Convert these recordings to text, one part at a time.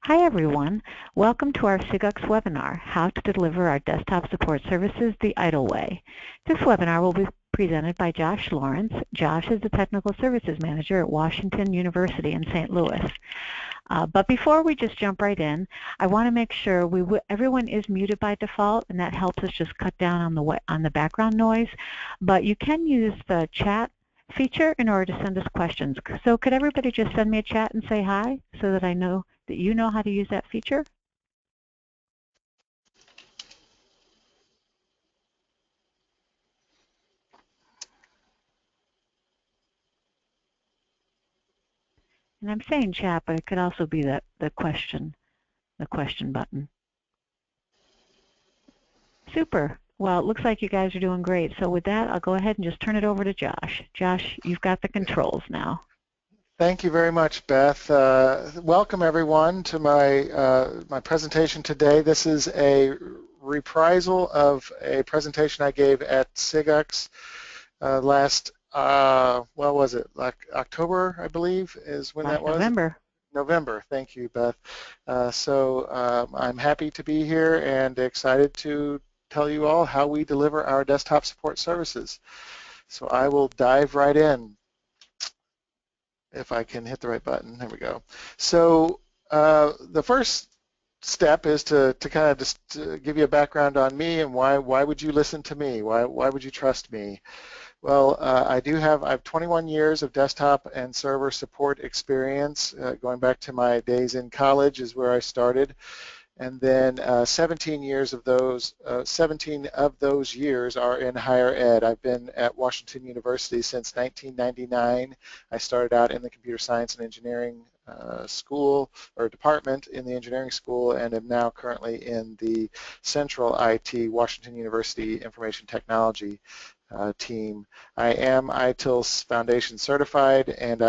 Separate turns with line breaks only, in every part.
Hi everyone. Welcome to our SIGUCCS webinar, How to Deliver Our Desktop Support Services the ITIL Way. This webinar will be presented by Josh Lawrence. Josh is the Technical Services Manager at Washington University in St. Louis. But before we just jump right in, I want to make sure everyone is muted by default, and that helps us just cut down on the background noise. But you can use the chat feature in order to send us questions. So could everybody just send me a chat and say hi so that I know that you know how to use that feature? And I'm saying chat, but it could also be the question button. Super. Well, it looks like you guys are doing great. So with that, I'll go ahead and just turn it over to Josh. Josh, you've got the controls now.
Thank you very much, Beth. Welcome everyone to my presentation today. This is a reprisal of a presentation I gave at SIGUCCS last, what was it, like October, I believe, is when that was? November. Thank you, Beth. So I'm happy to be here and excited to tell you all how we deliver our desktop support services. So I will dive right in. If I can hit the right button, there we go. So the first step is to kind of just give you a background on me and why would you listen to me? Why would you trust me? Well, I have 21 years of desktop and server support experience. Going back to my days in college is where I started. And then 17 of those years are in higher ed. I've been at Washington University since 1999. I started out in the computer science and engineering school or department in the engineering school, and am now currently in the Central IT Washington University Information Technology team. I am ITIL Foundation certified, and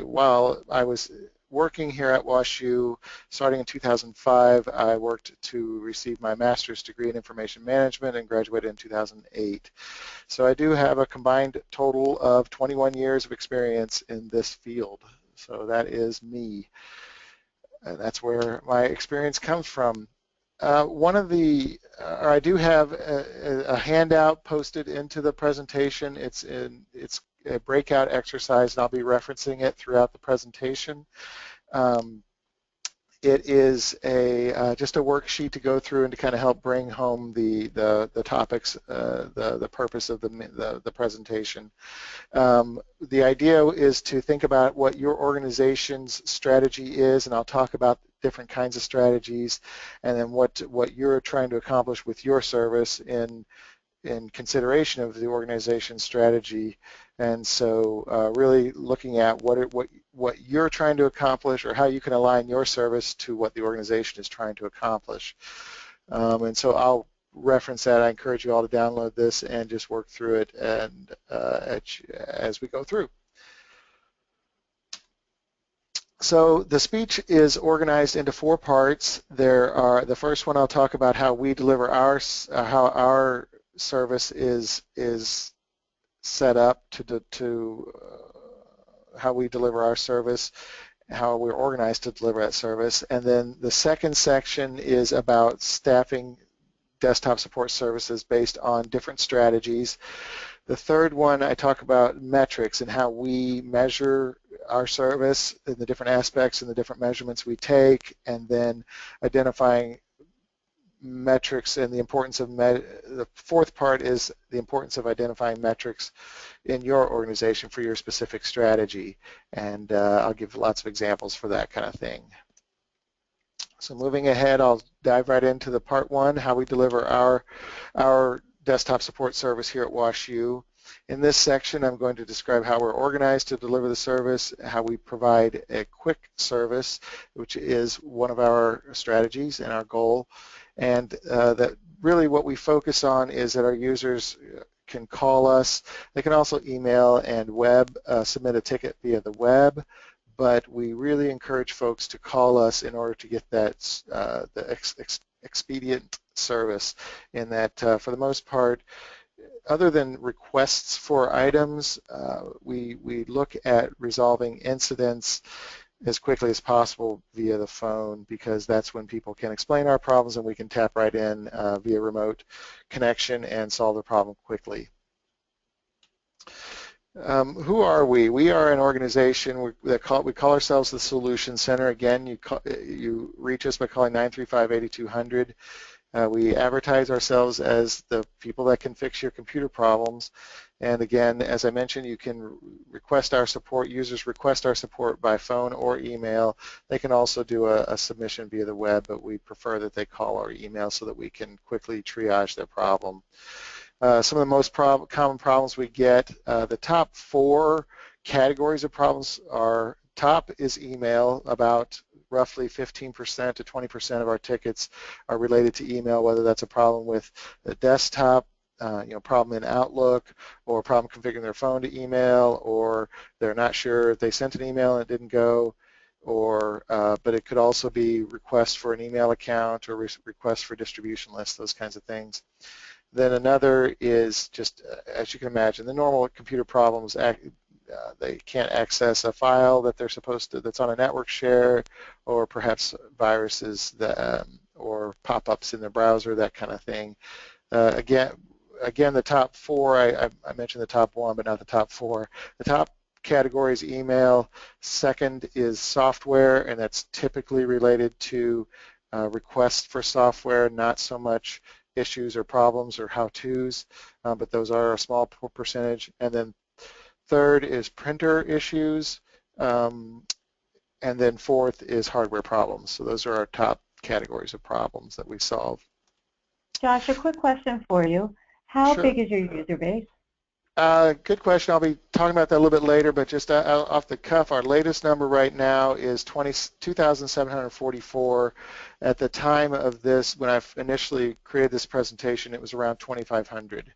while I was working here at WashU, starting in 2005, I worked to receive my master's degree in information management and graduated in 2008. So I do have a combined total of 21 years of experience in this field. So that is me. And that's where my experience comes from. I do have a handout posted into the presentation. It's a breakout exercise, and I'll be referencing it throughout the presentation. It is just a worksheet to go through and to kind of help bring home the topics, the purpose of the presentation. The idea is to think about what your organization's strategy is, and I'll talk about different kinds of strategies, and then what you're trying to accomplish with your service in consideration of the organization's strategy. And so really looking at what you're trying to accomplish, or how you can align your service to what the organization is trying to accomplish. And so I'll reference that. I encourage you all to download this and just work through it and as we go through. So the speech is organized into 4 parts. The first one I'll talk about how we deliver how our service is set up to how we deliver our service, how we're organized to deliver that service. And then the second section is about staffing desktop support services based on different strategies. The third one, I talk about metrics and how we measure our service and the different aspects and the different measurements we take, and then identifying metrics and the importance of the fourth part is the importance of identifying metrics in your organization for your specific strategy, and I'll give lots of examples for that kind of thing. So moving ahead, I'll dive right into the part 1, how we deliver our desktop support service here at WashU. In this section, I'm going to describe how we're organized to deliver the service, how we provide a quick service, which is one of our strategies and our goal, and that really what we focus on is that our users can call us. They can also email and submit a ticket via the web, but we really encourage folks to call us in order to get that expedient service, in that for the most part, other than requests for items, we look at resolving incidents as quickly as possible via the phone, because that's when people can explain our problems and we can tap right in via remote connection and solve the problem quickly. Who are we? We are an organization we call ourselves the Solution Center. Again, you reach us by calling 935-8200. We advertise ourselves as the people that can fix your computer problems. And again, as I mentioned, you can request our support. Users request our support by phone or email. They can also do a submission via the web, but we prefer that they call or email so that we can quickly triage their problem. Some of the most common problems we get, the top 4 categories of problems are: top is email. About roughly 15% to 20% of our tickets are related to email, whether that's a problem with the desktop, problem in Outlook, or a problem configuring their phone to email, or they're not sure if they sent an email and it didn't go, or but it could also be requests for an email account or requests for distribution lists, those kinds of things. Then another is just, as you can imagine, the normal computer problems. They can't access a file that they're supposed to, that's on a network share, or perhaps viruses that, or pop-ups in their browser, that kind of thing. Again, the top 4, I mentioned the top 1, but not the top 4. The top category is email. Second is software, and that's typically related to requests for software, not so much issues or problems or how-tos, but those are a small percentage. And then third is printer issues, and then fourth is hardware problems. So those are our top categories of problems that we solve.
Josh, a quick question for you. How big is your user base?
Good question. I'll be talking about that a little bit later, but just off the cuff, our latest number right now is 2,744. At the time of this, when I initially created this presentation, it was around 2,500.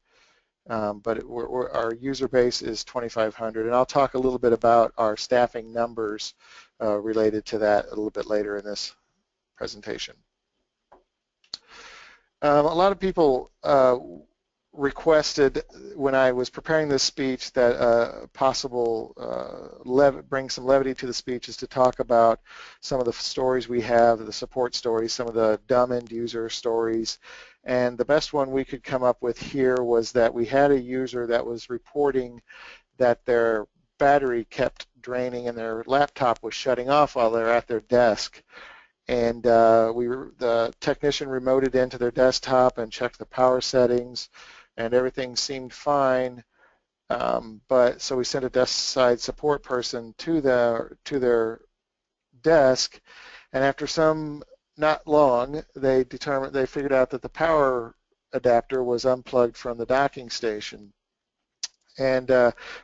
But our user base is 2,500, and I'll talk a little bit about our staffing numbers related to that a little bit later in this presentation. A lot of people requested, when I was preparing this speech, that bring some levity to the speech is to talk about some of the stories we have, the support stories, some of the dumb end user stories. And the best one we could come up with here was that we had a user that was reporting that their battery kept draining and their laptop was shutting off while they're at their desk. And the technician remoted into their desktop and checked the power settings, and everything seemed fine. But so we sent a desk side support person to their desk, and after not long, they figured out that the power adapter was unplugged from the docking station. And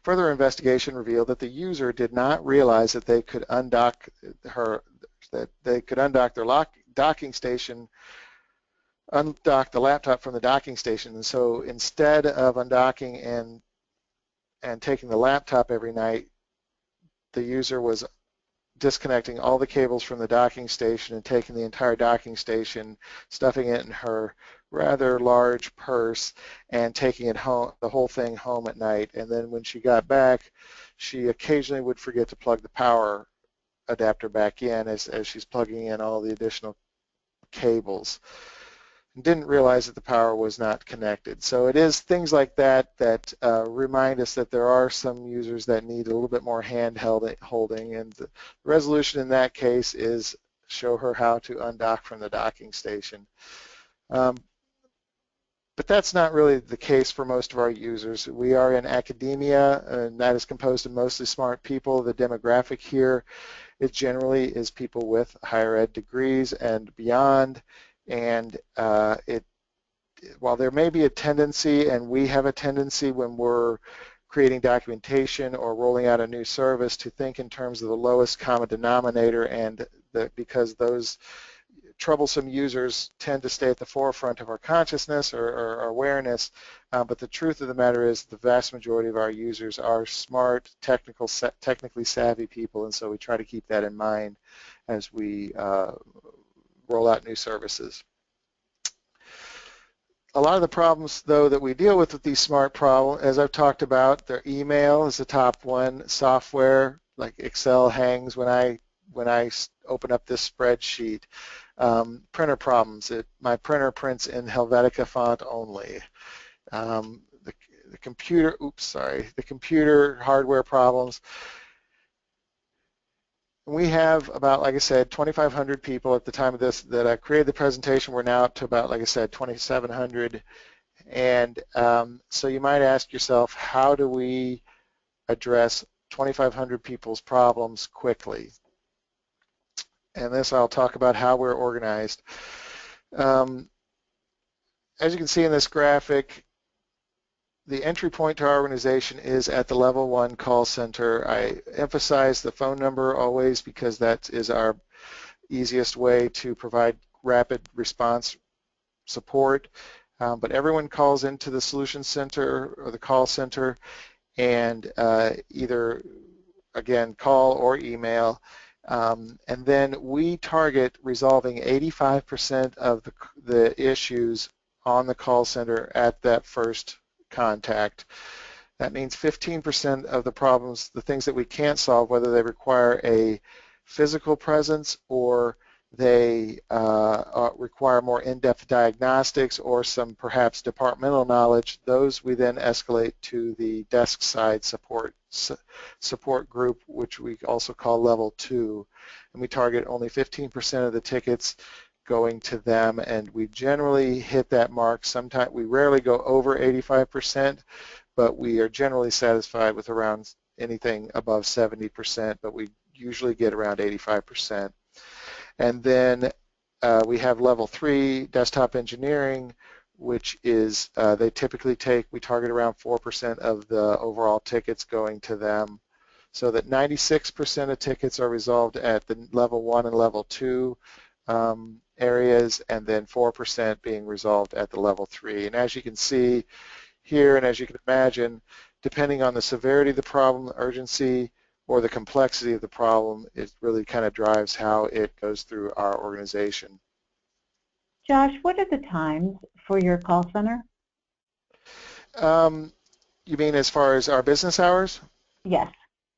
further investigation revealed that the user did not realize that they could undock their docking station, undock the laptop from the docking station. And so instead of undocking and taking the laptop every night, the user was disconnecting all the cables from the docking station and taking the entire docking station, stuffing it in her rather large purse, and taking it home, the whole thing home at night. And then when she got back, she occasionally would forget to plug the power adapter back in as she's plugging in all the additional cables, and didn't realize that the power was not connected. So it is things like that that remind us that there are some users that need a little bit more hand holding, and the resolution in that case is show her how to undock from the docking station. But that's not really the case for most of our users. We are in academia, and that is composed of mostly smart people. The demographic here, it generally is people with higher ed degrees and beyond. And while there may be a tendency, and we have a tendency when we're creating documentation or rolling out a new service, to think in terms of the lowest common denominator, and because those troublesome users tend to stay at the forefront of our consciousness or our awareness, but the truth of the matter is the vast majority of our users are smart, technically savvy people, and so we try to keep that in mind as we roll out new services. A lot of the problems, though, that we deal with these smart problems, as I've talked about, their email is the top one. Software, like Excel, hangs when I when I open up this spreadsheet. Printer problems. My printer prints in Helvetica font only. The computer, the computer hardware problems. We have about, like I said, 2,500 people at the time of this that I created the presentation. We're now up to about, like I said, 2,700. And so you might ask yourself, how do we address 2,500 people's problems quickly? And this, I'll talk about how we're organized. As you can see in this graphic, the entry point to our organization is at the level 1 call center. I emphasize the phone number always because that is our easiest way to provide rapid response support. But everyone calls into the Solution Center or the call center and either, again, call or email. And then we target resolving 85% of the issues on the call center at that first contact. That means 15% of the problems, the things that we can't solve, whether they require a physical presence or they require more in-depth diagnostics or some perhaps departmental knowledge, those we then escalate to the desk side support group, which we also call level 2. And we target only 15% of the tickets going to them, and we generally hit that mark. Sometimes we rarely go over 85%, but we are generally satisfied with around anything above 70%, but we usually get around 85%. And then we have level 3 desktop engineering, which is they typically we target around 4% of the overall tickets going to them, so that 96% of tickets are resolved at the level 1 and level 2 areas, and then 4% being resolved at the level 3. And as you can see here, and as you can imagine, depending on the severity of the problem, the urgency, or the complexity of the problem, it really kind of drives how it goes through our organization.
Josh, what are the times for your call center?
You mean as far as our business hours?
Yes.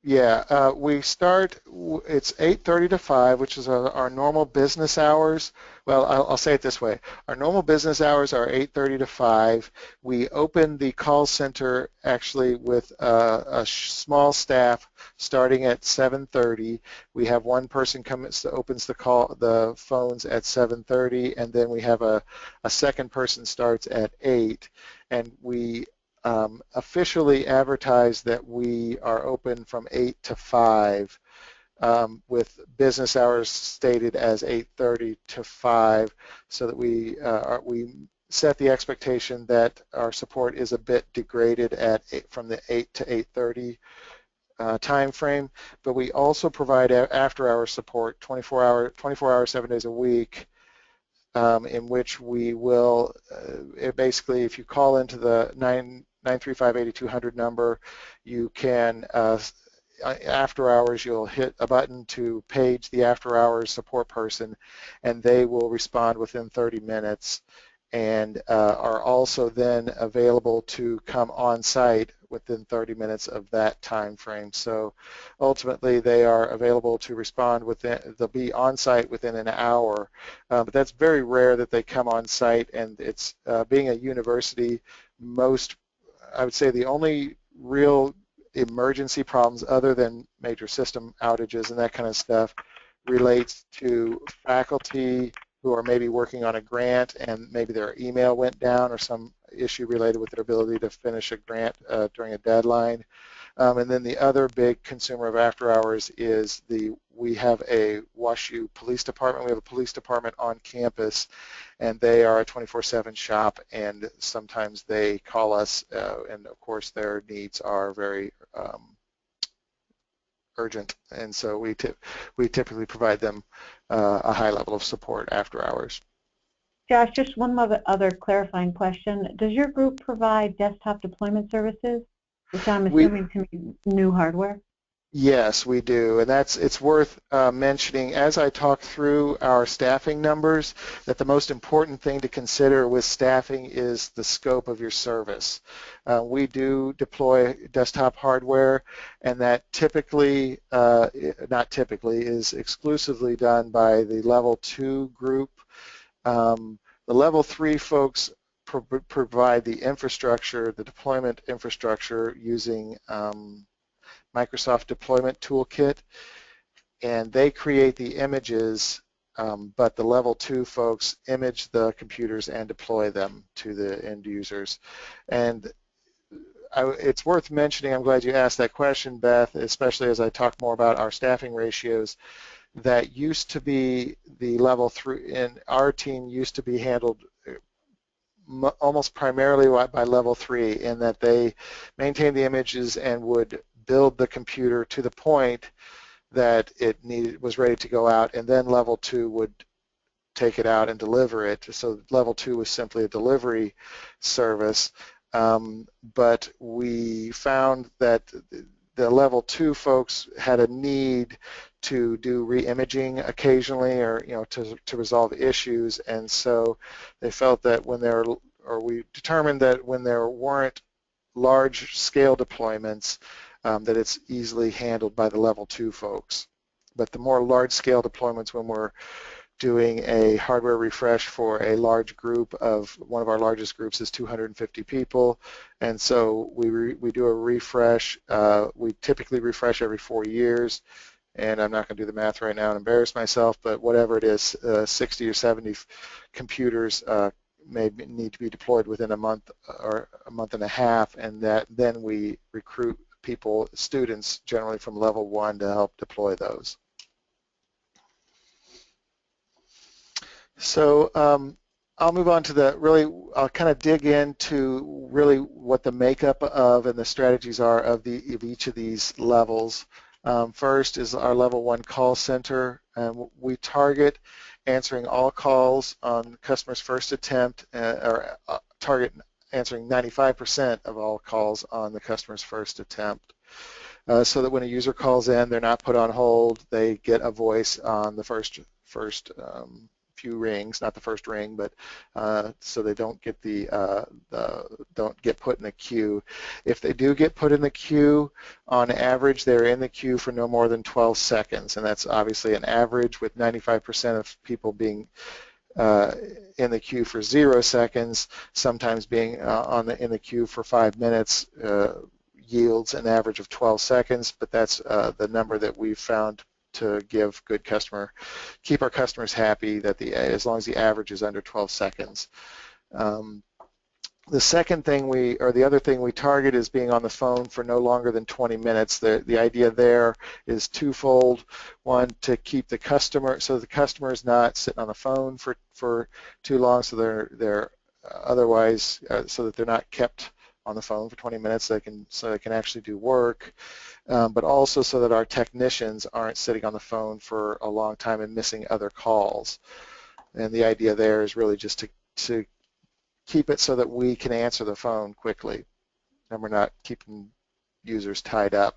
Yeah, we start, it's 8:30 to 5, which is our normal business hours. Well, I'll say it this way. Our normal business hours are 8:30 to 5. We open the call center actually with a small staff starting at 7:30. We have one person opens the phones at 7:30, and then we have a second person starts at 8, and we officially advertise that we are open from 8 to 5 with business hours stated as 8:30 to 5, so that we set the expectation that our support is a bit degraded from the 8 to 8:30 time frame. But we also provide after-hours support 24 hours, 7 days a week, in which we will basically, if you call into the 935-8200 number, you can, after hours, you'll hit a button to page the after hours support person, and they will respond within 30 minutes and are also then available to come on site within 30 minutes of that time frame. So ultimately they are available to respond they'll be on site within an hour, but that's very rare that they come on site, and it's being a university, I would say the only real emergency problems other than major system outages and that kind of stuff relates to faculty who are maybe working on a grant and maybe their email went down or some issue related with their ability to finish a grant during a deadline. And then the other big consumer of after hours is we have a WashU police department. We have a police department on campus, and they are a 24/7 shop, and sometimes they call us, and of course their needs are very urgent, and so we typically provide them a high level of support after hours.
Josh, just one other clarifying question. Does your group provide desktop deployment services, which I'm assuming to be new hardware?
Yes, we do, and it's worth mentioning as I talk through our staffing numbers that the most important thing to consider with staffing is the scope of your service. We do deploy desktop hardware, and that typically, not typically, is exclusively done by the level 2 group. The level 3 folks provide the infrastructure, the deployment infrastructure using Microsoft Deployment Toolkit, and they create the images, but the level 2 folks image the computers and deploy them to the end users. And it's worth mentioning, I'm glad you asked that question, Beth, especially as I talk more about our staffing ratios, that used to be the level 3, and our team used to be handled almost primarily by level 3, in that they maintained the images and would build the computer to the point that it was ready to go out, and then level 2 would take it out and deliver it. So level 2 was simply a delivery service, but we found that the level 2 folks had a need to do re-imaging occasionally, or to resolve issues, and so they felt that we determined that when there weren't large-scale deployments, that it's easily handled by the level 2 folks. But the more large-scale deployments, when we're doing a hardware refresh for a large group of, one of our largest groups is 250 people, and so we do a refresh. We typically refresh every 4 years, and I'm not going to do the math right now and embarrass myself, but whatever it is, 60 or 70 computers may need to be deployed within a month or a month and a half, and then we recruit people, students generally from level 1, to help deploy those. So I'll move on to I'll kind of dig into really what the makeup of and the strategies are of each of these levels. First is our level 1 call center, and we target answering all calls on customer's first attempt, or target answering 95% of all calls on the customer's first attempt, so that when a user calls in, they're not put on hold. They get a voice on the first few rings, not the first ring, but so they don't get don't get put in the queue. If they do get put in the queue, on average they're in the queue for no more than 12 seconds, and that's obviously an average, with 95% of people being in the queue for 0 seconds, sometimes being in the queue for 5 minutes, yields an average of 12 seconds, but that's the number that we've found to keep our customers happy, that as long as the average is under 12 seconds. The second thing the other thing we target is being on the phone for no longer than 20 minutes. The idea there is twofold. One, to keep the customer, so the customer is not sitting on the phone for too long, so they're otherwise, so that they're not kept on the phone for 20 minutes, so they can actually do work. But also so that our technicians aren't sitting on the phone for a long time and missing other calls. And the idea there is really just to keep it so that we can answer the phone quickly, and we're not keeping users tied up.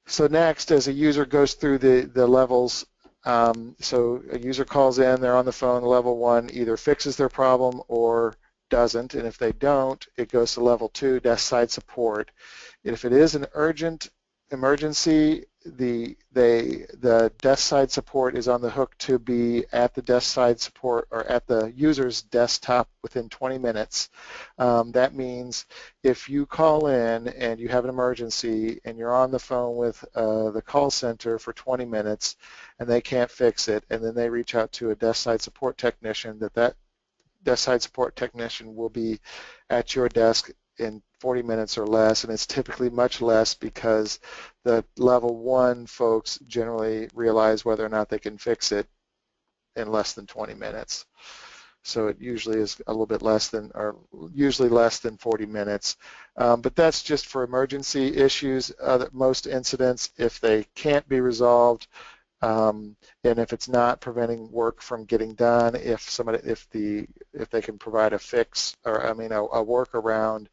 So next, as a user goes through the levels, so a user calls in, they're on the phone, level 1 either fixes their problem or doesn't, and if they don't, it goes to level 2, desk side support. If it is an urgent emergency, the desk side support is on the hook to be at the desk side support, or at the user's desktop, within 20 minutes. That means if you call in and you have an emergency and you're on the phone with the call center for 20 minutes and they can't fix it, and then they reach out to a desk side support technician, that desk side support technician will be at your desk in 40 minutes or less, and it's typically much less because the level 1 folks generally realize whether or not they can fix it in less than 20 minutes. So it usually is a little bit less than, or usually less than 40 minutes. But that's just for emergency issues. Most incidents, if they can't be resolved, And if it's not preventing work from getting done, if they can provide a fix, or I mean a workaround,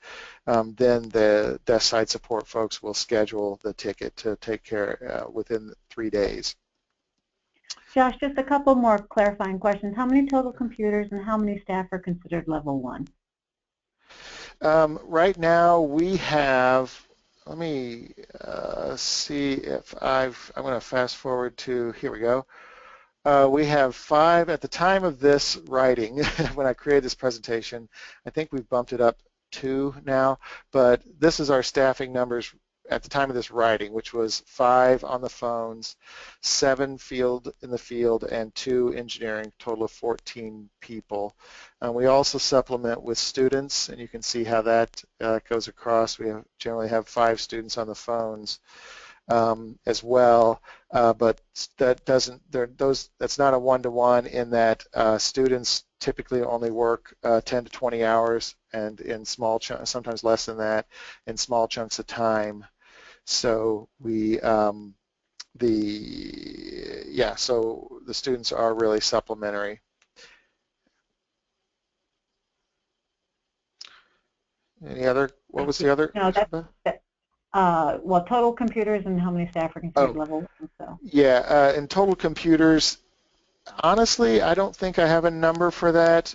then the desk side support folks will schedule the ticket to take care within 3 days.
Josh, just a couple more clarifying questions. How many total computers and how many staff are considered level 1?
Right now we have, let me see if I'm going to fast forward to, here we go. We have 5 at the time of this writing. When I created this presentation, I think we've bumped it up 2 now, but this is our staffing numbers at the time of this writing, which was 5 on the phones, 7 in the field, and 2 engineering, total of 14 people. We also supplement with students, and you can see how that goes across. We generally have 5 students on the phones as well, but that's not a one-to-one in that students typically only work 10 to 20 hours, and in small chunks, sometimes less than that, in small chunks of time. So so the students are really supplementary. Any other? What was the other?
No, well, total computers and how many staff are considered level 1. So.
Yeah, in total computers, honestly, I don't think I have a number for that.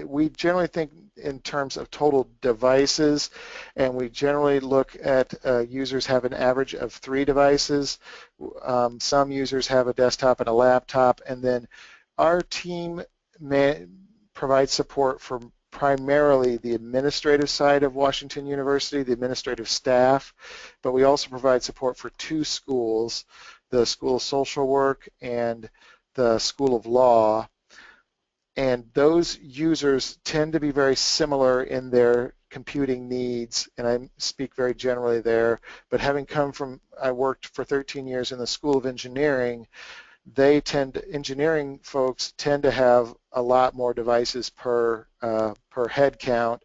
We generally think in terms of total devices, and we generally look at users have an average of 3 devices. Some users have a desktop and a laptop, and then our team provides support for primarily the administrative side of Washington University, the administrative staff, but we also provide support for 2 schools, the School of Social Work and the School of Law. And those users tend to be very similar in their computing needs, and I speak very generally there, but having come from, I worked for 13 years in the School of Engineering, engineering folks tend to have a lot more devices per head count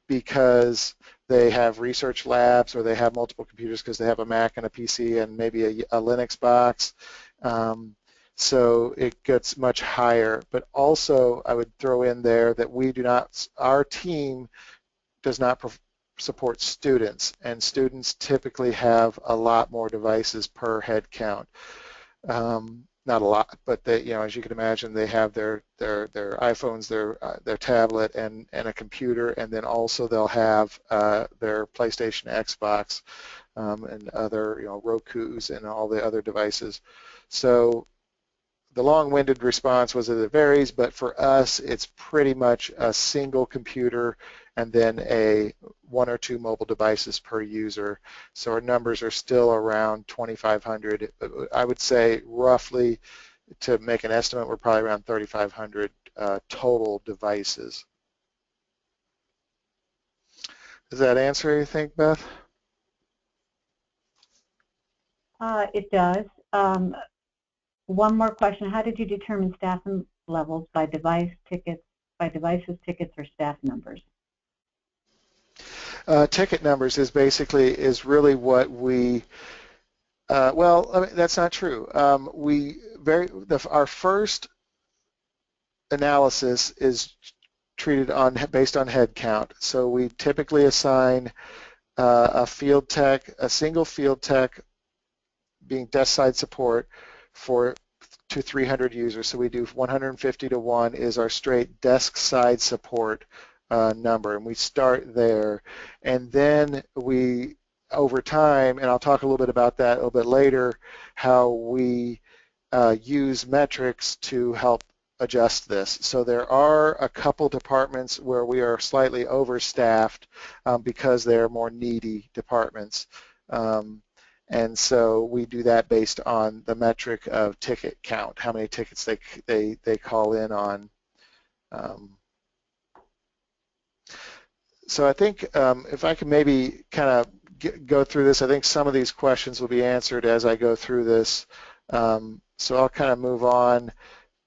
because they have research labs, or they have multiple computers because they have a Mac and a PC and maybe a Linux box. So it gets much higher, but also I would throw in there that our team does not support students, and students typically have a lot more devices per head count. Not a lot, but they, as you can imagine, they have their iPhones, their tablet, and a computer, and then also they'll have their PlayStation, Xbox, and other, Rokus and all the other devices. So the long-winded response was that it varies, but for us, it's pretty much a single computer and then 1 or 2 mobile devices per user. So our numbers are still around 2,500. I would say roughly, to make an estimate, we're probably around 3,500 total devices. Does that answer anything, Beth?
It does. One more question. How did you determine staffing levels by devices, tickets, or staff numbers?
Ticket numbers is really what we, well, I mean, that's not true. Our first analysis is treated based on head count. So we typically assign a single field tech being desk side support to 300 users. So we do 150 to 1 is our straight desk side support number, and we start there. And then we, over time, and I'll talk a little bit about that a little bit later, how we use metrics to help adjust this. So there are a couple departments where we are slightly overstaffed because they're more needy departments. And so we do that based on the metric of ticket count, how many tickets they call in on. So I think if I can maybe kind of go through this, I think some of these questions will be answered as I go through this. So I'll kind of move on.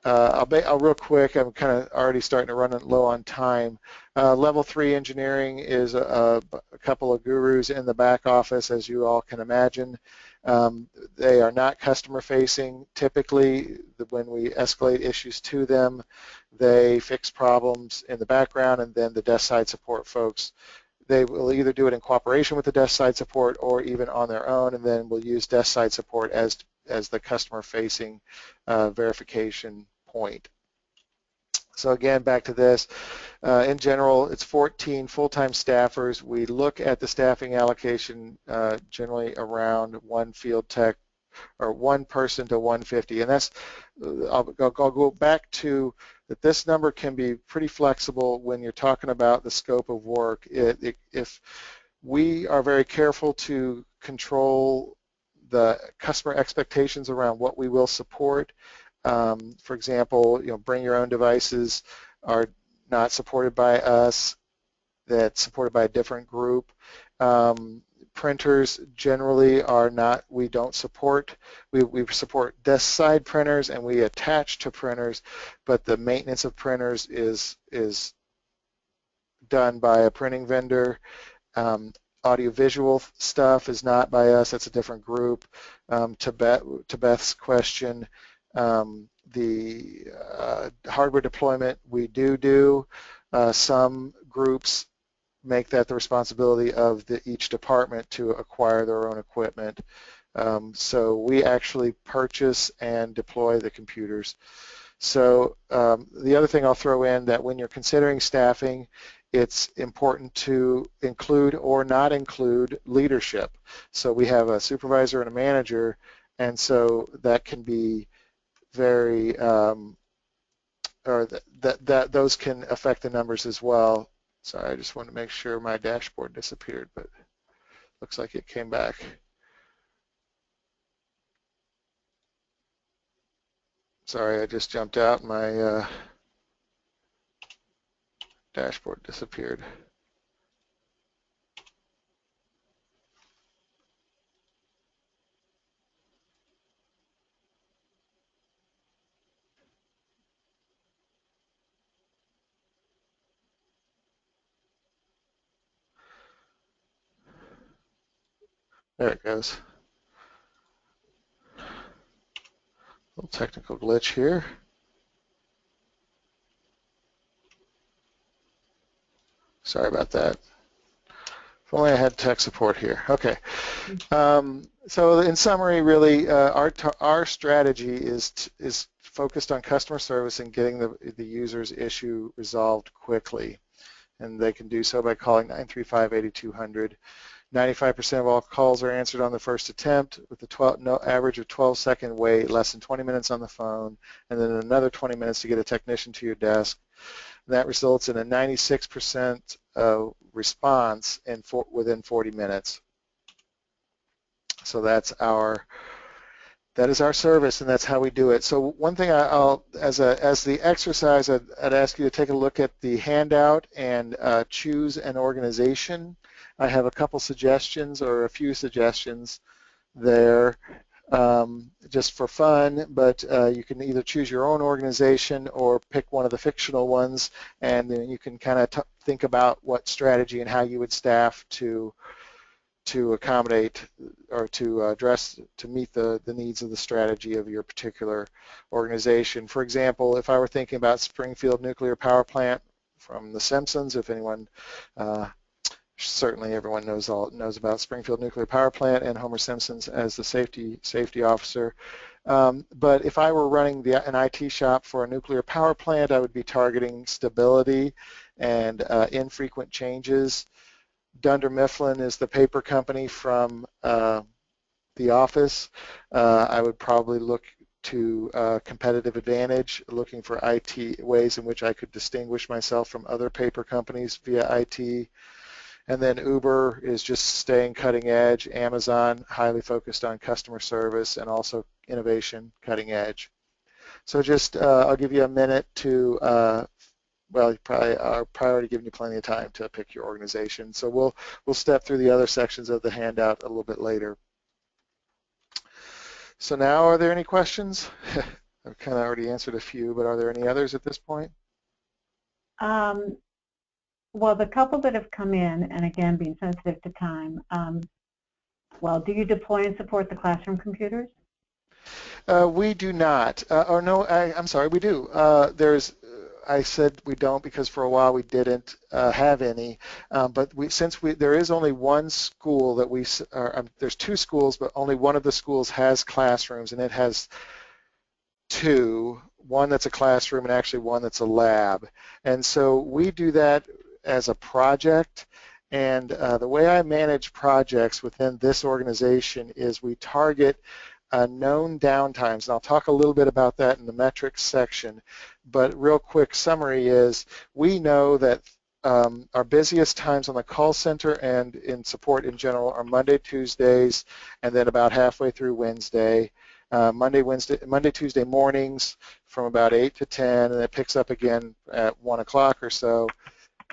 I'll real quick, I'm kind of already starting to run low on time. Level 3 engineering is a couple of gurus in the back office, as you all can imagine. They are not customer facing. Typically, when we escalate issues to them, they fix problems in the background, and then the desk side support folks, they will either do it in cooperation with the desk side support or even on their own, and then we'll use desk side support as the customer facing verification point. So again, back to this. In general, it's 14 full-time staffers. We look at the staffing allocation generally around one field tech or one person to 150. And that's, I'll go back to that this number can be pretty flexible when you're talking about the scope of work. If we are very careful to control the customer expectations around what we will support. For example, bring your own devices are not supported by us, that's supported by a different group. Printers generally are not, we don't support. We support desk side printers and we attach to printers, but the maintenance of printers is done by a printing vendor. Audiovisual stuff is not by us, that's a different group. To Beth's question, the hardware deployment we do. Some groups make that the responsibility of each department to acquire their own equipment. So we actually purchase and deploy the computers. So the other thing I'll throw in that when you're considering staffing, it's important to include or not include leadership. So we have a supervisor and a manager, and so that can be very, or those can affect the numbers as well. Sorry, I just wanted to make sure my dashboard disappeared, but looks like it came back. Sorry, I just jumped out and my dashboard disappeared. There it goes. Little technical glitch here. Sorry about that. If only I had tech support here. Okay. So in summary, really, our strategy is focused on customer service and getting the user's issue resolved quickly, and they can do so by calling 935-8200. 95% of all calls are answered on the first attempt with a average of 12-second wait, less than 20 minutes on the phone, and then another 20 minutes to get a technician to your desk. And that results in a 96% response within 40 minutes. So that is our service, and that's how we do it. So one thing as the exercise, I'd ask you to take a look at the handout and choose an organization. I have a couple suggestions or a few suggestions there just for fun, but you can either choose your own organization or pick one of the fictional ones, and then you can kind of think about what strategy and how you would staff to accommodate or to meet the needs of the strategy of your particular organization. For example, if I were thinking about Springfield Nuclear Power Plant from The Simpsons, if anyone certainly everyone knows about Springfield Nuclear Power Plant and Homer Simpson as the safety officer. But if I were running an IT shop for a nuclear power plant, I would be targeting stability and infrequent changes. Dunder Mifflin is the paper company from The Office. I would probably look to competitive advantage, looking for IT ways in which I could distinguish myself from other paper companies via IT. And then Uber is just staying cutting edge. Amazon, highly focused on customer service and also innovation, cutting edge. So just I'll give you a minute to, well, probably our priority giving you plenty of time to pick your organization. So we'll step through the other sections of the handout a little bit later. So now, are there any questions? I've kind of already answered a few, but are there any others at this point?
Well, the couple that have come in, and again, being sensitive to time, Well, do you deploy and support the classroom computers?
We do not. Or no, I'm sorry, we do. I said we don't because for a while we didn't have any. But there is only one school that there's two schools, but only one of the schools has classrooms, and it has two, one that's a classroom and actually one that's a lab. And so we do that as a project. And the way I manage projects within this organization is we target known downtimes, and I'll talk a little bit about that in the metrics section, but real quick summary is we know that our busiest times on the call center and in support in general are Monday, Tuesdays, and then about halfway through Wednesday. Monday, Tuesday mornings from about 8 to 10, and it picks up again at 1 o'clock or so.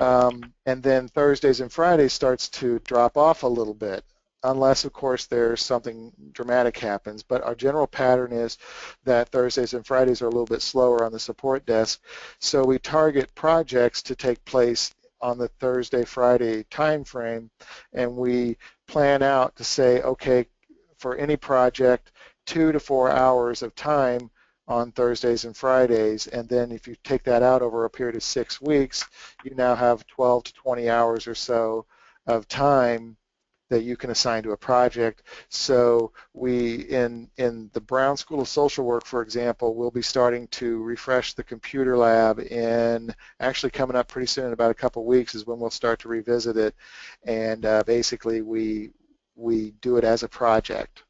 And then Thursdays and Fridays starts to drop off a little bit, unless, of course, there's something dramatic happens. But our general pattern is that Thursdays and Fridays are a little bit slower on the support desk. So we target projects to take place on the Thursday, Friday time frame, and we plan out to say, okay, for any project, 2 to 4 hours of time on Thursdays and Fridays, and then if you take that out over a period of 6 weeks, you now have 12 to 20 hours or so of time that you can assign to a project. So we, in the Brown School of Social Work, for example, we'll be starting to refresh the computer lab in, actually coming up pretty soon, in about a couple weeks is when we'll start to revisit it, and basically we do it as a project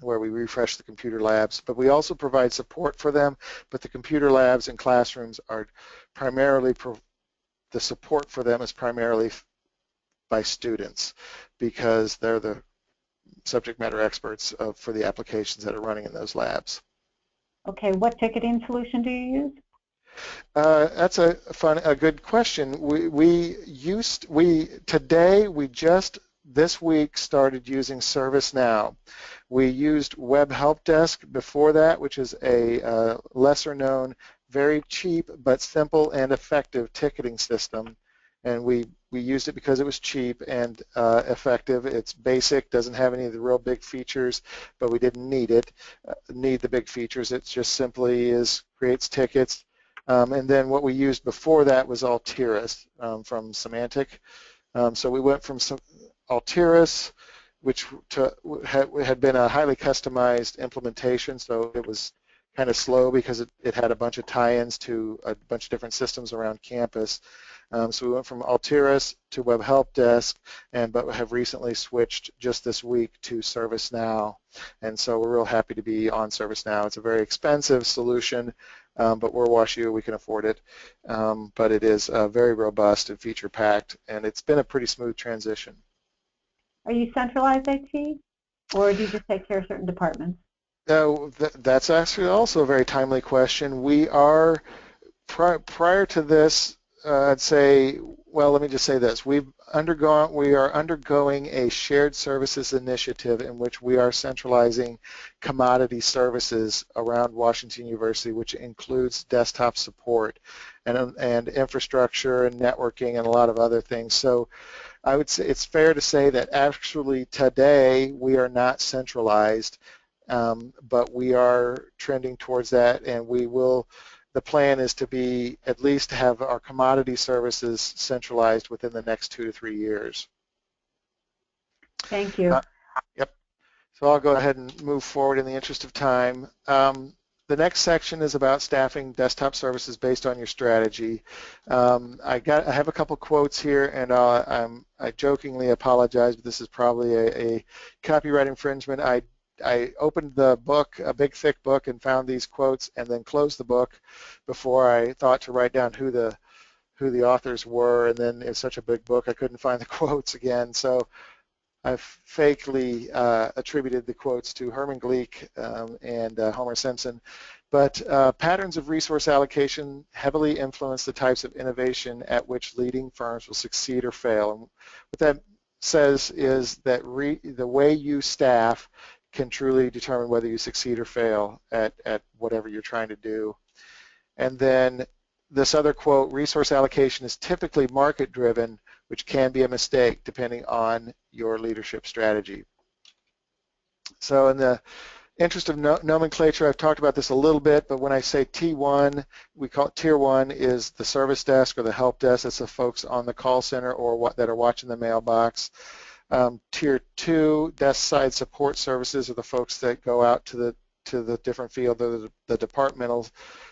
where we refresh the computer labs, but we also provide support for them, but the computer labs and classrooms are primarily, the support for them is primarily by students because they're the subject matter experts for the applications that are running in those labs.
Okay, what ticketing solution do you use?
That's a good question. Today we just this week started using ServiceNow. We used Web Help Desk before that, which is a lesser known, very cheap but simple and effective ticketing system. And we used it because it was cheap and effective. It's basic, doesn't have any of the real big features, but we didn't need the big features. It just simply creates tickets. And then what we used before that was Altiris from Symantec. So we went from Altiris, which had been a highly customized implementation, so it was kind of slow because it had a bunch of tie-ins to a bunch of different systems around campus. So we went from Altiris to Web Help Desk, but have recently switched just this week to ServiceNow. And so we're real happy to be on ServiceNow. It's a very expensive solution, but we're WashU, we can afford it. But it is very robust and feature-packed, and it's been a pretty smooth transition.
Are you centralized IT, or do you just take care of certain departments?
That's actually also a very timely question. We are, prior to this, I'd say, well, let me just say this. We are undergoing a shared services initiative in which we are centralizing commodity services around Washington University, which includes desktop support and infrastructure and networking and a lot of other things. So I would say it's fair to say that actually today we are not centralized, but we are trending towards that, and we will. The plan is to be at least have our commodity services centralized within the next 2 to 3 years.
Thank you.
Yep. So I'll go ahead and move forward in the interest of time. The next section is about staffing desktop services based on your strategy. I have a couple quotes here, and I jokingly apologize, but this is probably a copyright infringement. I opened the book, a big thick book, and found these quotes and then closed the book before I thought to write down who the authors were, and then it's such a big book I couldn't find the quotes again. So I've fakely attributed the quotes to Herman Gleek and Homer Simpson. But patterns of resource allocation heavily influence the types of innovation at which leading firms will succeed or fail. And what that says is that the way you staff can truly determine whether you succeed or fail at whatever you're trying to do. And then this other quote, resource allocation is typically market-driven, which can be a mistake depending on your leadership strategy. So in the interest of nomenclature, I've talked about this a little bit, but when I say T1, we call it Tier 1 is the service desk or the help desk. That's the folks on the call center or that are watching the mailbox. Tier 2, desk side support services are the folks that go out to the different field, the departmental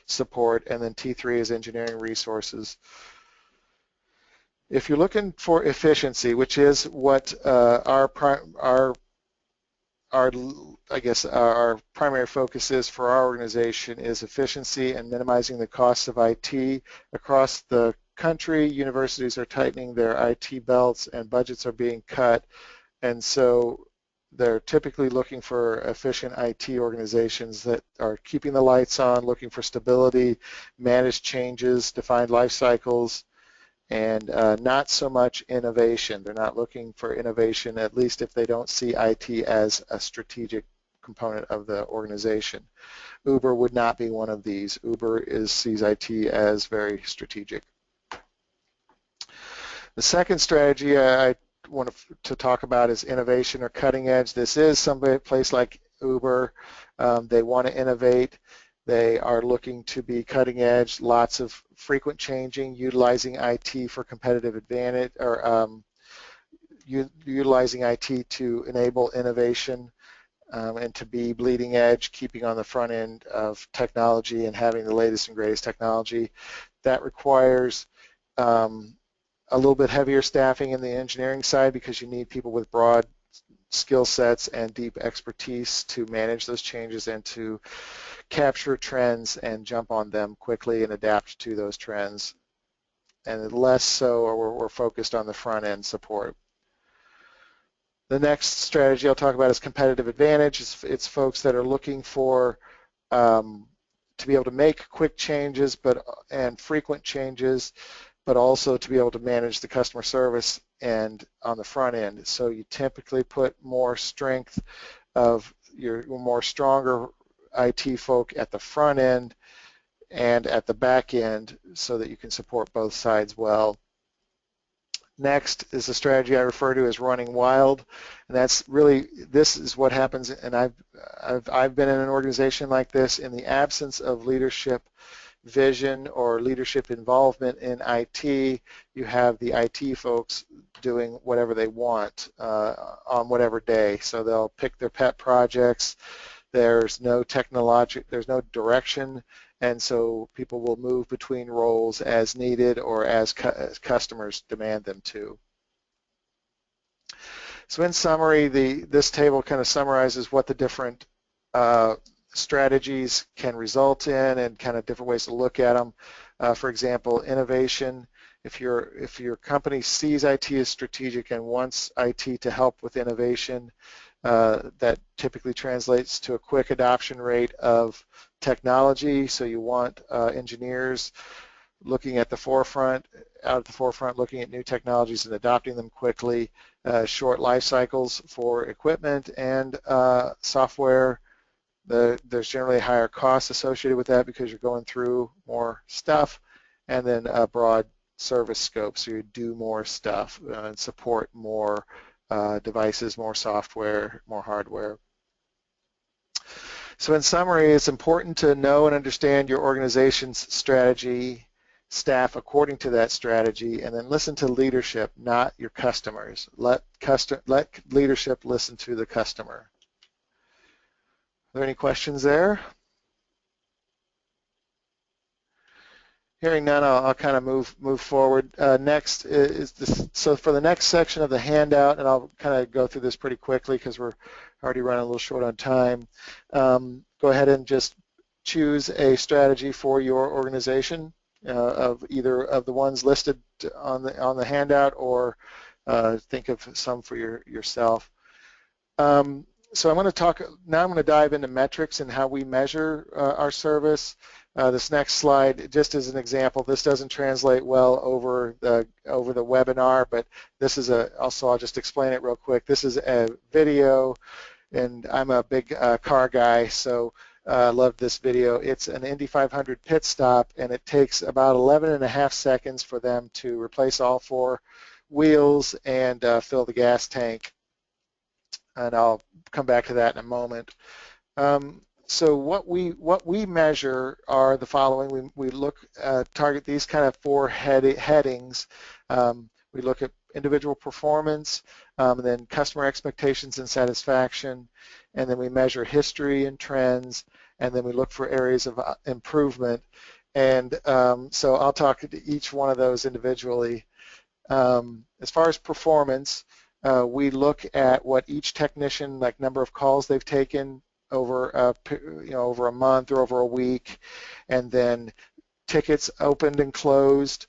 support, and then T3 is engineering resources. If you're looking for efficiency, which is what our primary focus is for our organization, is efficiency and minimizing the costs of IT. Across the country, universities are tightening their IT belts and budgets are being cut, and so they're typically looking for efficient IT organizations that are keeping the lights on, looking for stability, managed changes, defined life cycles, and not so much innovation. They're not looking for innovation, at least if they don't see IT as a strategic component of the organization. Uber would not be one of these. Uber sees IT as very strategic. The second strategy I want to talk about is innovation or cutting edge. This is some place like Uber. They want to innovate. They are looking to be cutting edge, lots of frequent changing, utilizing IT for competitive advantage, or utilizing IT to enable innovation and to be bleeding edge, keeping on the front end of technology and having the latest and greatest technology. That requires a little bit heavier staffing in the engineering side because you need people with broad skill sets and deep expertise to manage those changes and to capture trends and jump on them quickly and adapt to those trends. And less so, or we're focused on the front end support. The next strategy I'll talk about is competitive advantage. It's folks that are looking for to be able to make quick changes and frequent changes, but also to be able to manage the customer service and on the front end. So you typically put more strength of your more stronger IT folk at the front end and at the back end so that you can support both sides well. Next is the strategy I refer to as running wild, and that's really, this is what happens, and I've been in an organization like this. In the absence of leadership vision or leadership involvement in IT, you have the IT folks doing whatever they want on whatever day. So they'll pick their pet projects. There's no there's no direction, and so people will move between roles as needed or as customers demand them to. So in summary, this table kind of summarizes what the different strategies can result in and kind of different ways to look at them. For example, innovation. If your company sees IT as strategic and wants IT to help with innovation, that typically translates to a quick adoption rate of technology. So you want engineers looking at the forefront, looking at new technologies and adopting them quickly, short life cycles for equipment and software. There's generally a higher cost associated with that because you're going through more stuff, and then a broad service scope, so you do more stuff and support more devices, more software, more hardware. So in summary, it's important to know and understand your organization's strategy, staff according to that strategy, and then listen to leadership, not your customers. Let leadership listen to the customer. Are there any questions there? Hearing none, I'll kind of move forward. Next is this. So for the next section of the handout, and I'll kind of go through this pretty quickly because we're already running a little short on time. Go ahead and just choose a strategy for your organization of either of the ones listed on the handout, or think of some for yourself. So I'm going to dive into metrics and how we measure our service. This next slide, just as an example, this doesn't translate well over the webinar, but this is I'll just explain it real quick. This is a video, and I'm a big car guy, so I love this video. It's an Indy 500 pit stop, and it takes about 11.5 seconds for them to replace all 4 wheels and fill the gas tank. and I'll come back to that in a moment. So what we measure are the following. We look target these kind of four headings. We look at individual performance, then customer expectations and satisfaction, and then we measure history and trends, and then we look for areas of improvement. And so I'll talk to each one of those individually. As far as performance, we look at what each technician, like number of calls they've taken over over a month or over a week, and then tickets opened and closed.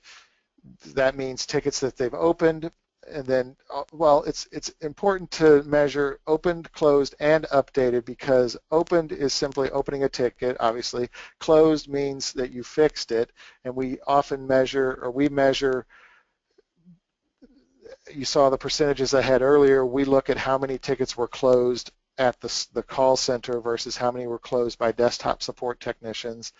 That means tickets that they've opened, and then well, it's important to measure opened, closed, and updated, because opened is simply opening a ticket, obviously. Closed means that you fixed it, and we often measure, or we measure, you saw the percentages I had earlier. We look at how many tickets were closed at the call center versus how many were closed by desktop support technicians.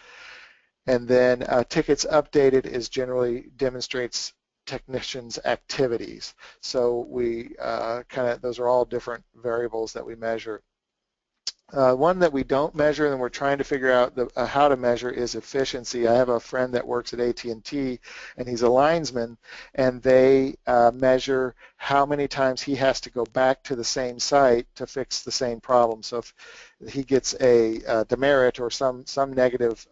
And then tickets updated is generally demonstrates technicians' activities. So we those are all different variables that we measure. One that we don't measure and we're trying to figure out how to measure is efficiency. I have a friend that works at AT&T, and he's a linesman, and they measure how many times he has to go back to the same site to fix the same problem. So if he gets a demerit or some negative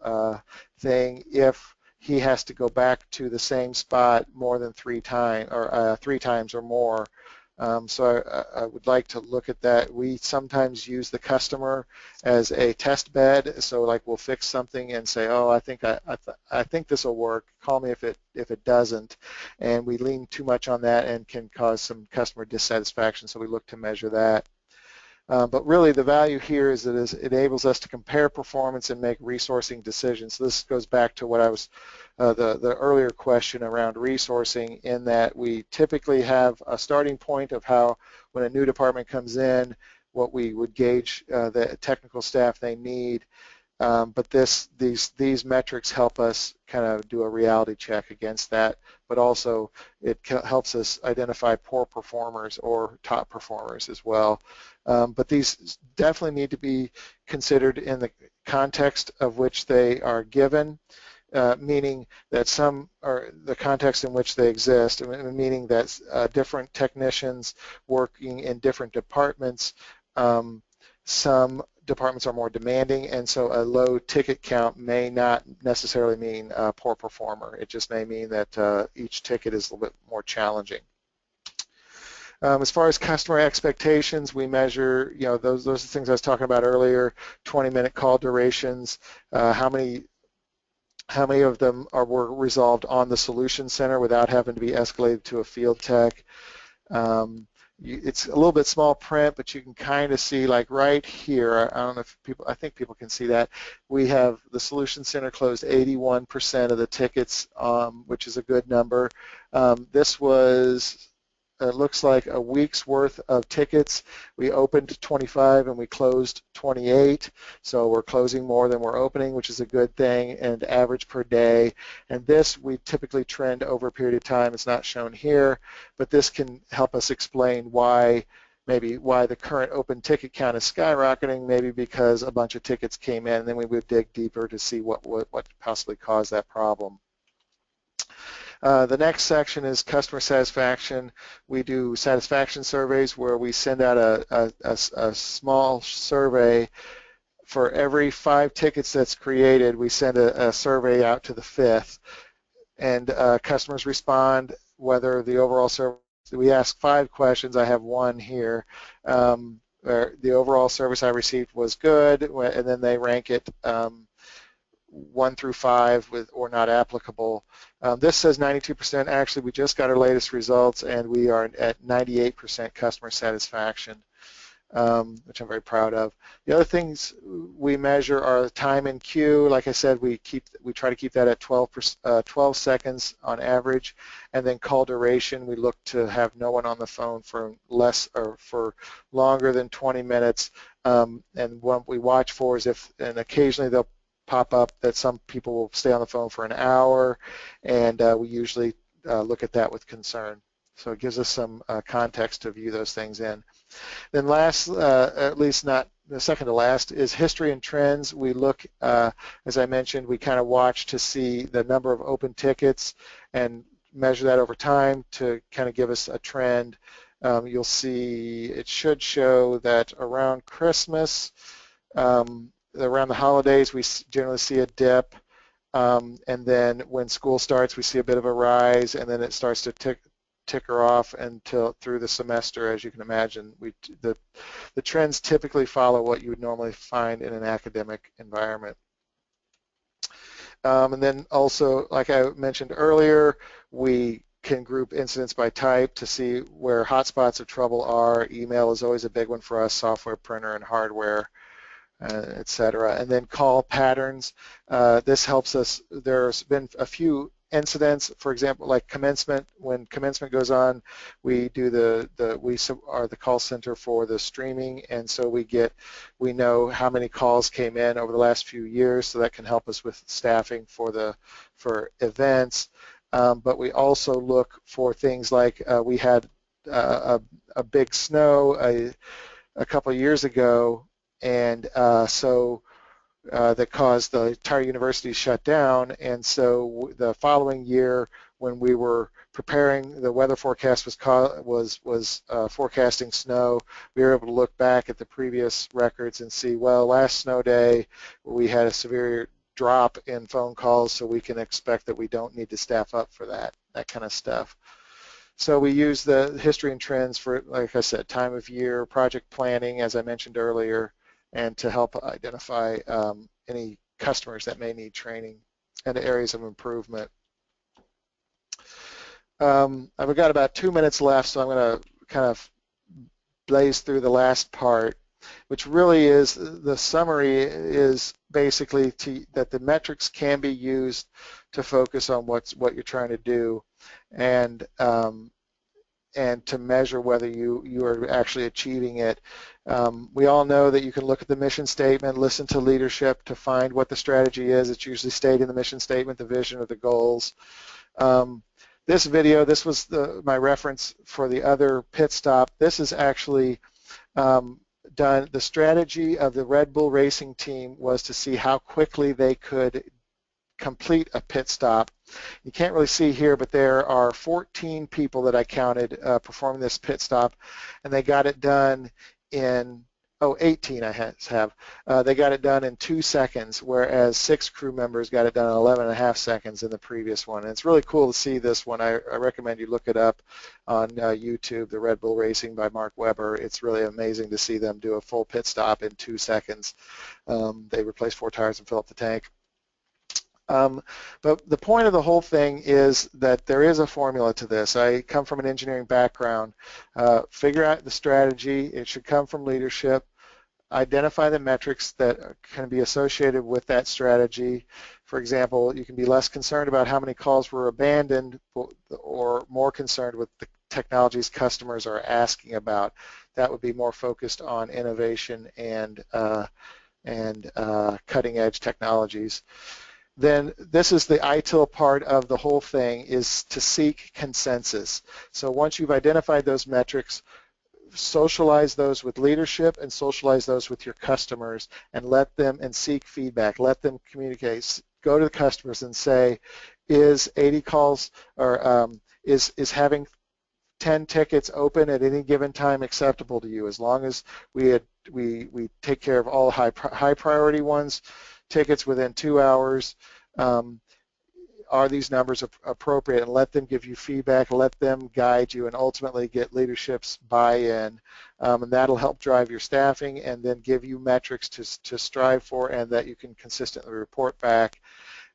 thing, if he has to go back to the same spot more than 3 times or 3 times or more. So I would like to look at that. We sometimes use the customer as a test bed. So like we'll fix something and say, oh, I think this will work. Call me if it doesn't. And we lean too much on that and can cause some customer dissatisfaction. So we look to measure that. But really the value here is that it enables us to compare performance and make resourcing decisions. So this goes back to what I was, the earlier question around resourcing, in that we typically have a starting point of how, when a new department comes in, what we would gauge the technical staff they need. But these metrics help us kind of do a reality check against that, but also it helps us identify poor performers or top performers as well. But these definitely need to be considered in the context of which they are given, meaning that some are the context in which they exist, meaning that different technicians working in different departments, some departments are more demanding, and so a low ticket count may not necessarily mean a poor performer. It just may mean that each ticket is a little bit more challenging. As far as customer expectations, we measure, those are the things I was talking about earlier, 20-minute call durations, how many of them were resolved on the Solution Center without having to be escalated to a field tech. It's a little bit small print, but you can kind of see, like right here, I don't know if I think people can see that, we have the Solution Center closed 81% of the tickets, which is a good number. This was, it looks like a week's worth of tickets. We opened 25 and we closed 28, so we're closing more than we're opening, which is a good thing, and average per day. And this we typically trend over a period of time. It's not shown here, but this can help us explain why the current open ticket count is skyrocketing, maybe because a bunch of tickets came in, and then we would dig deeper to see what possibly caused that problem. The next section is customer satisfaction. We do satisfaction surveys where we send out a small survey. For every 5 tickets that's created, we send a survey out to the 5th, and customers respond whether the overall service, we ask 5 questions. I have one here. Where the overall service I received was good, and then they rank it 1 through 5 with or not applicable. This says 92%. Actually, we just got our latest results, and we are at 98% customer satisfaction, which I'm very proud of. The other things we measure are time in queue. Like I said, we try to keep that at 12 seconds on average, and then call duration. We look to have no one on the phone for less or for longer than 20 minutes. And what we watch for is and occasionally they'll pop up that some people will stay on the phone for an hour, and we usually look at that with concern. So it gives us some context to view those things in. Then last, at least not the second to last, is history and trends. We look, as I mentioned, we kind of watch to see the number of open tickets and measure that over time to kind of give us a trend. You'll see it should show that around Christmas, around the holidays, we generally see a dip. And then when school starts, we see a bit of a rise, and then it starts to ticker off until through the semester. As you can imagine, the trends typically follow what you would normally find in an academic environment. And then also, like I mentioned earlier, we can group incidents by type to see where hotspots of trouble are. Email is always a big one for us, software, printer, and hardware, et cetera. And then call patterns. This helps us. There's been a few incidents, for example, like commencement. When commencement goes on, we do we are the call center for the streaming, and so we know how many calls came in over the last few years, so that can help us with staffing for events. But we also look for things like we had a big snow a couple of years ago, and that caused the entire university shut down. And so the following year, when we were preparing, the weather forecast was forecasting snow. We were able to look back at the previous records and see, well, last snow day we had a severe drop in phone calls, so we can expect that we don't need to staff up for that kind of stuff. So we use the history and trends for, like I said, time of year, project planning, as I mentioned earlier, and to help identify any customers that may need training and areas of improvement. I've got about 2 minutes left, so I'm going to kind of blaze through the last part, which really is the summary is basically that the metrics can be used to focus on what you're trying to do, and to measure whether you are actually achieving it. We all know that you can look at the mission statement, listen to leadership to find what the strategy is. It's usually stated in the mission statement, the vision, or the goals. This video, this was my reference for the other pit stop. This is actually done. The strategy of the Red Bull racing team was to see how quickly they could complete a pit stop. You can't really see here, but there are 14 people that I counted performing this pit stop, and they got it done in 18 I have. They got it done in 2 seconds, whereas 6 crew members got it done in 11.5 seconds in the previous one. And it's really cool to see this one. I recommend you look it up on YouTube, the Red Bull Racing by Mark Webber. It's really amazing to see them do a full pit stop in 2 seconds. They replace 4 tires and fill up the tank. But the point of the whole thing is that there is a formula to this. I come from an engineering background. Figure out the strategy. It should come from leadership. Identify the metrics that can be associated with that strategy. For example, you can be less concerned about how many calls were abandoned or more concerned with the technologies customers are asking about. That would be more focused on innovation and cutting edge technologies. Then this is the ITIL part of the whole thing, is to seek consensus. So once you've identified those metrics, socialize those with leadership and socialize those with your customers, and let them and seek feedback. Let them communicate. Go to the customers and say, is 80 calls or is having 10 tickets open at any given time acceptable to you? As long as we take care of all high priority ones, tickets within 2 hours, are these numbers appropriate? And let them give you feedback, let them guide you, and ultimately get leadership's buy-in. And that'll help drive your staffing and then give you metrics to strive for and that you can consistently report back.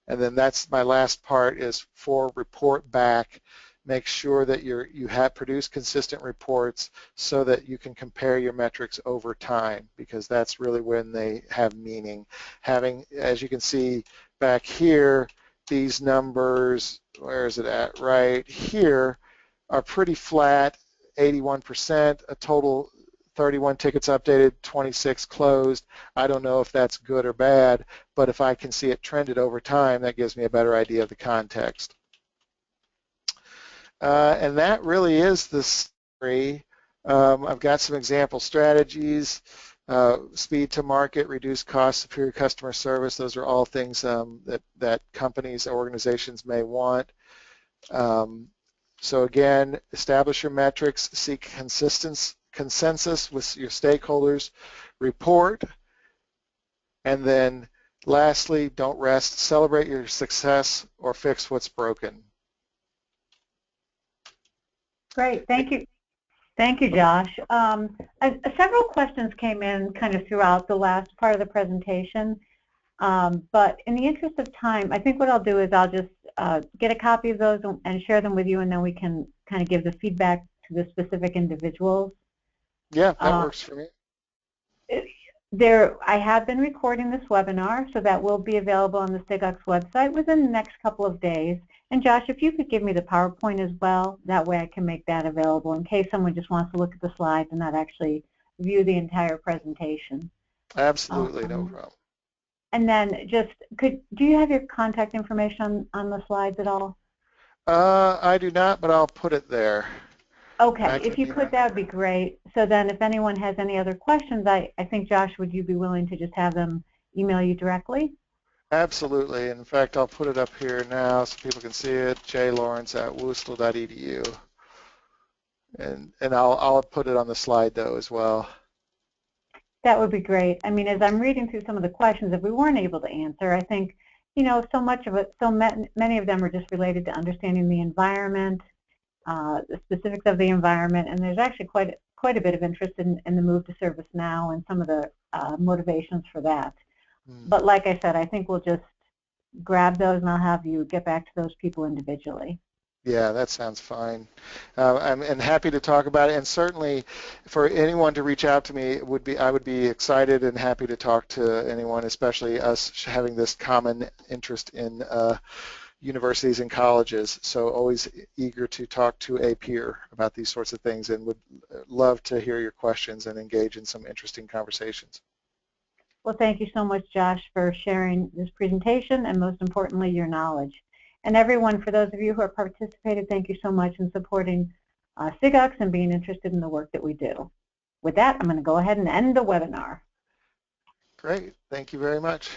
And then that's my last part, is for report back. Make sure that you have produced consistent reports so that you can compare your metrics over time, because that's really when they have meaning. Having, as you can see back here, these numbers, where is it at? Right here, are pretty flat, 81%, a total 31 tickets updated, 26 closed. I don't know if that's good or bad, but if I can see it trended over time, that gives me a better idea of the context. And that really is the story. I've got some example strategies, speed to market, reduce cost, superior customer service. Those are all things that companies, organizations may want. So again, establish your metrics, seek consensus with your stakeholders, report, and then lastly, don't rest, celebrate your success or fix what's broken.
Great, thank you. Thank you, Josh. Several questions came in kind of throughout the last part of the presentation, but in the interest of time, I think what I'll do is I'll just get a copy of those and share them with you, and then we can kind of give the feedback to the specific individuals.
Yeah, that works for me.
I have been recording this webinar, so that will be available on the SIGUCCS website within the next couple of days. And Josh, if you could give me the PowerPoint as well, that way I can make that available in case someone just wants to look at the slides and not actually view the entire presentation.
Absolutely, no problem.
And then just, do you have your contact information on the slides at all?
I do not, but I'll put it there.
Okay, if you could, that would be great. So then if anyone has any other questions, I think, Josh, would you be willing to just have them email you directly?
Absolutely. In fact, I'll put it up here now so people can see it, jlawrence@woostel.edu. And I'll put it on the slide, though, as well.
That would be great. I mean, as I'm reading through some of the questions, if we weren't able to answer, I think, you know, so much of it, many of them are just related to understanding the environment, the specifics of the environment, and there's actually quite a bit of interest in the move to ServiceNow and some of the motivations for that. But like I said, I think we'll just grab those and I'll have you get back to those people individually.
Yeah, that sounds fine. I'm happy to talk about it, and certainly for anyone to reach out to me, I would be excited and happy to talk to anyone, especially us having this common interest in universities and colleges. So always eager to talk to a peer about these sorts of things, and would love to hear your questions and engage in some interesting conversations.
Well, thank you so much, Josh, for sharing this presentation and most importantly, your knowledge. And everyone, for those of you who have participated, thank you so much in supporting SIGUCCS and being interested in the work that we do. With that, I'm going to go ahead and end the webinar.
Great. Thank you very much.